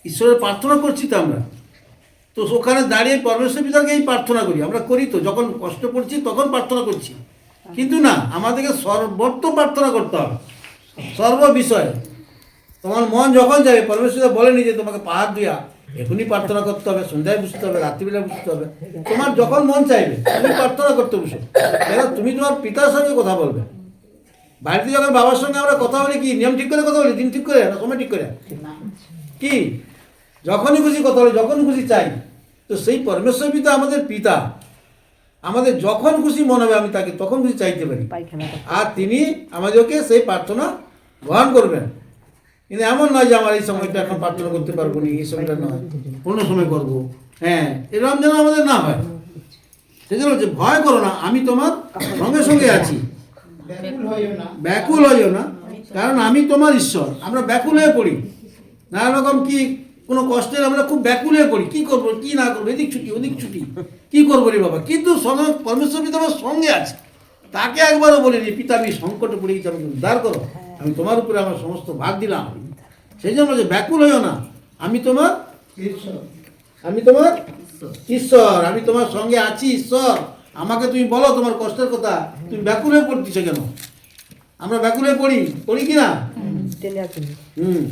ঈশ্বরের প্রার্থনা করছি তো আমরা, তো ওখানে দাঁড়িয়ে পরমেশ্বর পিতাকে এই প্রার্থনা করি, আমরা করি তো, যখন কষ্ট করছি তখন প্রার্থনা করছি। কিন্তু না, আমাদেরকে সর্বত্র প্রার্থনা করতে হবে, সর্ব বিষয়ে। তোমার মন যখন যাবে, পরমেশ্বর বলেনি যে তোমাকে পাহাড় দিয়া এখনই প্রার্থনা করতে হবে, সন্ধ্যায় বুঝতে হবে, রাত্রিবেলা বুঝতে হবে। তোমার যখন মন চাইবে তুমি প্রার্থনা করতে বসো, এবার তুমি তোমার পিতার সঙ্গে কথা বলবে। বাড়িতে যখন বাবার সঙ্গে আমরা কথা বলি, কি নিয়ম ঠিক করে কথা বলি, দিন ঠিক করে না সময় ঠিক করে, কি যখনই খুশি কথা বলি, যখন খুশি চাই। তো সেই পরমেশ্বর পিতা আমাদের পিতা, আমাদের যখন খুশি মনে হবে আমি তাকে তখন খুশি চাইতে পারি, আর তিনি আমাদেরকে সেই প্রার্থনা গ্রহণ করবেন। কিন্তু এমন নয় যে আমার এই সময়টা এখন প্রার্থনা করতে পারবো না, এই সময়টা নয়, অন্য সময় করবো। হ্যাঁ, এরকম যেন আমাদের না হয়। সেই জন্য হচ্ছে ভয় করো না, আমি তোমার সঙ্গে সঙ্গে আছি, ব্যাকুল হইও না, কারণ আমি তোমার ঈশ্বর। আমরা ব্যাকুল হয়ে পড়ি, নানা রকম কি কোনো কষ্টের আমরা খুব ব্যাকুল হয়ে পড়ি, কি করবো কি না করবো, এদিক ছুটি ওদিক ছুটি, কি করবো রে বাবা। কিন্তু সঙ্গে পরমেশ্বর পিতা আমার সঙ্গে আছে, তাকে একবারও বলিনি পিতা আমি সংকটে পড়ে গেছি, আমাকে উদ্ধার করো, আমি তোমার উপরে আমার সমস্ত ভাগ দিলাম। সেই জন্য যে ব্যাকুল হইও না, আমি তোমার ঈশ্বর, আমি তোমার ঈশ্বর, আমি তোমার সঙ্গে আছি ঈশ্বর। আমাকে তুমি বলো তোমার কষ্টের কথা, তুমি ব্যাকুল হয়ে পড়তেছো কেন? আমরা ব্যাকুল হয়ে পড়ি, পড়ি কি না? হুম।